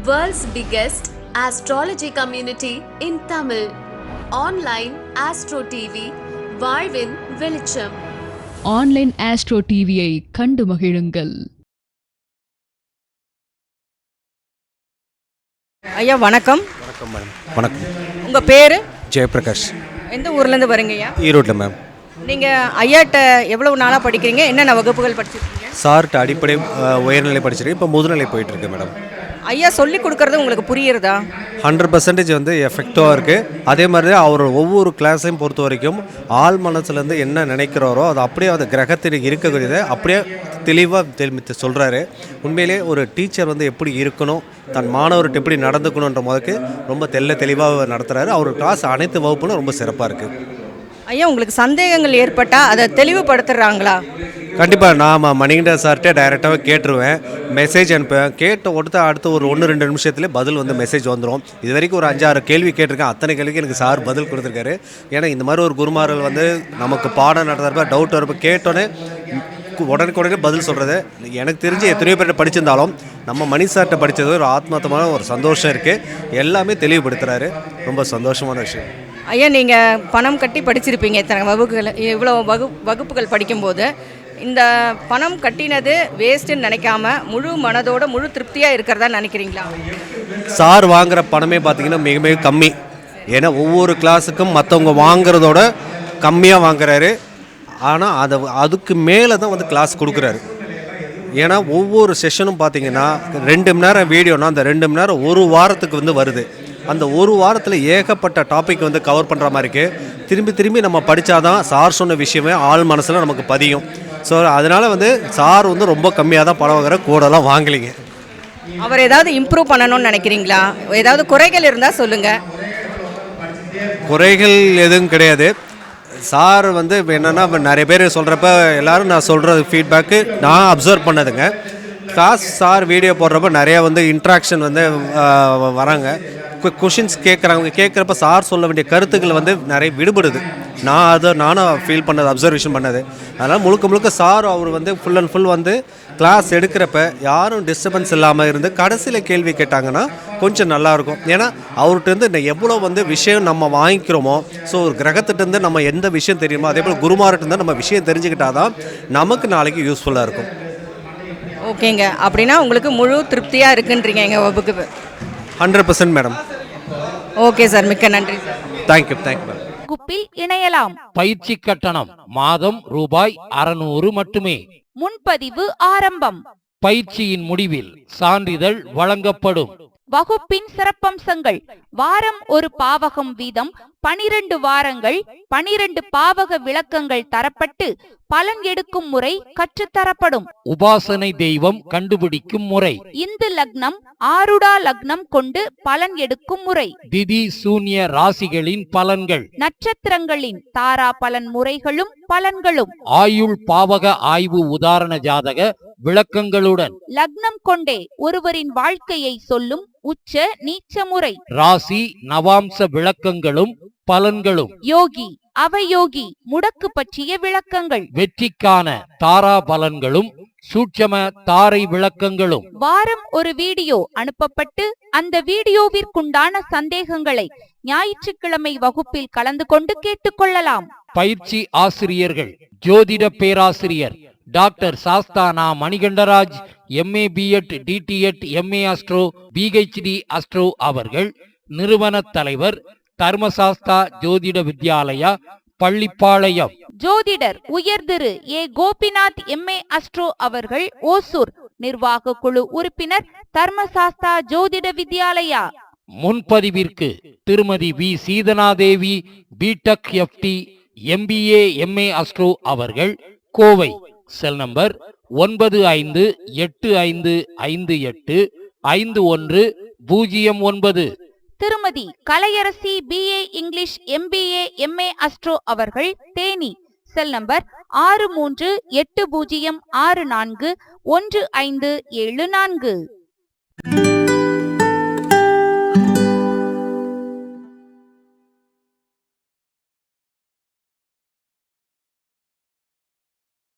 World's biggest astrology community in Tamil. Online Astro TV, வாழ்வின் வெளிச்சம். Online astro டிவியை கண்டு மகிழுங்கள். ஐயா வணக்கம். வணக்கம் மேடம். வணக்கம். உங்கள் பேர்? ஜெயபிரகாஷ். எந்த ஊர்லேருந்து வரீங்க ஐயா? ஈரோட்டில் மேம். நீங்கள் ஐயாட்ட எவ்வளவு நாளாக படிக்கிறீங்க? என்னென்ன வகுப்புகள் படிச்சிருக்கீங்க? சார்ட்டு அடிப்படை உயர்நிலை படிச்சிருக்கேன். இப்போ முதுநிலை போயிட்டுருக்கு மேடம். ஐயா சொல்லி கொடுக்கறது உங்களுக்கு புரியுறதா? 100% வந்து எஃபெக்டிவாக இருக்குது. அதே மாதிரி அவர் ஒவ்வொரு கிளாஸையும் பொறுத்த வரைக்கும் ஆள் மனசுலேருந்து என்ன நினைக்கிறாரோ அது அப்படியே அந்த கிரகத்தில் இருக்கக்கூடியதை அப்படியே தெளிவாக சொல்கிறாரு. உண்மையிலே ஒரு டீச்சர் வந்து எப்படி இருக்கணும், தன் மாணவர்கிட்ட எப்படி நடந்துக்கணுன்ற முதக்கு ரொம்ப தெளிவாக நடத்துகிறாரு. அவர் கிளாஸ் அனைத்து வகுப்புகளும் ரொம்ப சிறப்பாக இருக்குது. ஐயா உங்களுக்கு சந்தேகங்கள் ஏற்பட்டால் அதை தெளிவுபடுத்துகிறாங்களா? கண்டிப்பாக நான் மணிகண்டன் சார்கிட்ட டைரெக்டாக கேட்டுருவேன், மெசேஜ் அனுப்புவேன். கேட்ட அடுத்து ஒரு 1-2 நிமிஷத்துலேயே பதில் வந்து மெசேஜ் வந்துடும். இது வரைக்கும் ஒரு 5-6 கேள்வி கேட்டிருக்கேன். அத்தனை கேள்விக்கு எனக்கு சார் பதில் கொடுத்துருக்காரு. ஏன்னா இந்த மாதிரி ஒரு குருமார்கள் வந்து நமக்கு பாடம் நடத்துகிறப்ப டவுட் வரப்போ கேட்டோன்னே உடனுக்குடனே பதில் சொல்கிறது. எனக்கு தெரிஞ்சு எத்தனையோ பேர்கிட்ட படிச்சிருந்தாலும் நம்ம மணி சார்கிட்ட படித்தது ஒரு ஆத்மார்த்தமான ஒரு சந்தோஷம் இருக்குது. எல்லாமே தெளிவுபடுத்துகிறாரு. ரொம்ப சந்தோஷமான விஷயம். ஐயா நீங்கள் பணம் கட்டி படிச்சிருப்பீங்க இத்தனை வகுப்புகள், இவ்வளோ வகுப்புகள் படிக்கும்போது இந்த பணம் கட்டினது வேஸ்ட்டுன்னு நினைக்காம முழு மனதோட முழு திருப்தியாக இருக்கிறதா நினைக்கிறீங்களா? சார் வாங்குகிற பணமே பார்த்திங்கன்னா மிக மிக கம்மி. ஏன்னா ஒவ்வொரு கிளாஸுக்கும் மற்றவங்க வாங்குறதோட கம்மியாக வாங்குறாரு. ஆனால் அதுக்கு மேலே தான் வந்து கிளாஸ் கொடுக்குறாரு. ஏன்னா ஒவ்வொரு செஷனும் பார்த்திங்கன்னா 2 மணி நேரம் வீடியோனா அந்த 2 மணி நேரம் ஒரு வாரத்துக்கு வந்து வருது. அந்த ஒரு வாரத்தில் ஏகப்பட்ட டாபிக் வந்து கவர் பண்ணுற மாதிரி இருக்குது. திரும்பி நம்ம படித்தாதான் சார் சொன்ன விஷயமே ஆள் மனசில் நமக்கு பதியும். ஸோ அதனால் வந்து சார் வந்து ரொம்ப கம்மியாக தான் பணம் வாங்குற, கூடலாம் வாங்கலிங்க. அவர் ஏதாவது இம்ப்ரூவ் பண்ணணும்னு நினைக்கிறீங்களா? ஏதாவது குறைகள் இருந்தால் சொல்லுங்கள். குறைகள் எதுவும் கிடையாது. சார் வந்து இப்போ என்னென்னா நிறைய பேர் சொல்கிறப்ப எல்லோரும் நான் சொல்கிற ஃபீட்பேக்கு நான் அப்சர்வ் பண்ணதுங்க. கிளாஸ் சார் வீடியோ போடுறப்ப நிறையா வந்து இன்ட்ராக்ஷன் வந்து வராங்க, கொஷின்ஸ் கேட்குறாங்க. கேட்குறப்ப சார் சொல்ல வேண்டிய கருத்துக்கள் வந்து நிறைய விடுபடுது. நானும் ஃபீல் பண்ணது, அப்சர்வேஷன் பண்ணது. அதனால் முழுக்க சார் அவர் வந்து ஃபுல் அண்ட் ஃபுல் வந்து கிளாஸ் எடுக்கிறப்ப யாரும் டிஸ்டர்பன்ஸ் இல்லாமல் இருந்து கடைசியில் கேள்வி கேட்டாங்கன்னா கொஞ்சம் நல்லாயிருக்கும். ஏன்னா அவர்கிட்டருந்து எவ்வளோ வந்து விஷயம் நம்ம வாங்கிக்கிறோமோ, ஸோ ஒரு கிரகத்திட்டேருந்து நம்ம எந்த விஷயம் தெரியுமோ அதே போல் குருமார்கிட்ட நம்ம விஷயம் தெரிஞ்சுக்கிட்டால் தான் நமக்கு நாளைக்கு யூஸ்ஃபுல்லாக இருக்கும். ஓகேங்க, அப்படின்னா உங்களுக்கு முழு திருப்தியாக இருக்குன்றீங்க எங்கள் வகுப்பு? 100% மேடம். ஓகே சார், மிக்க நன்றி சார். Thank you madam. வகுப்பில் இணையலாம். பயிற்சி கட்டணம் மாதம் ரூபாய் 600 மட்டுமே. முன்பதிவு ஆரம்பம். பயிற்சியின் முடிவில் சான்றிதழ் வழங்கப்படும். வகுப்பின் சிறப்பம்சங்கள்: வாரம் ஒரு பாவகம் வீதம் 12 வாரங்கள் 12 பாவக விளக்கங்கள் தரப்பட்டு பலன் எடுக்கும் முறை கற்றுத்தரப்படும். உபாசனை தெய்வம் கண்டுபிடிக்கும் முறை. இந்து லக்னம் ஆருடா லக்னம் கொண்டு பலன் எடுக்கும் முறை. திதி சூன்ய ராசிகளின் பலன்கள். நட்சத்திரங்களின் தாரா பலன் முறைகளும் பலன்களும். ஆயுள் பாவக ஆய்வு உதாரண ஜாதக விளக்கங்களுடன். லக்னம் கொண்டே ஒருவரின் வாழ்க்கையை சொல்லும் உச்ச நீச்ச முறை. ராசி நவாம்ச விளக்கங்களும் பலன்களும். யோகி அவயோகி முடக்கு பற்றிய விளக்கங்கள். வெற்றிக்கான தாரா பலன்களும் சூட்சம தாரை விளக்கங்களும். வாரம் ஒரு வீடியோ அனுப்பப்பட்டு அந்த வீடியோவிற்குண்டான சந்தேகங்களை ஞாயிற்றுக்கிழமை வகுப்பில் கலந்து கொண்டு கேட்டுக்கொள்ளலாம். பயிற்சி ஆசிரியர்கள்: ஜோதிட பேராசிரியர் doctor Sasthana Manikandaraj, MA B.Ed DTEd MA astro PhD astro அவர்கள். நிறுவன தலைவர் தர்மசாஸ்தா ஜோதிட வித்யாலயா, பள்ளிப்பாளையம். ஜோதிடர் உயர்திரு A. கோபிநாத் MA அஸ்ட்ரோ அவர்கள், ஓசூர். நிர்வாக குழு உறுப்பினர் தர்மசாஸ்தா ஜோதிட வித்யாலயா. முன்பதிவிற்கு திருமதி V. Seethanadevi B.Tech FT MBA MA astro அவர்கள், கோவை. Cell number 958585151009. திருமதி Kalaiyarasi BA English MBA MA astro அவர்கள், தேனி. Cell number 6380641574.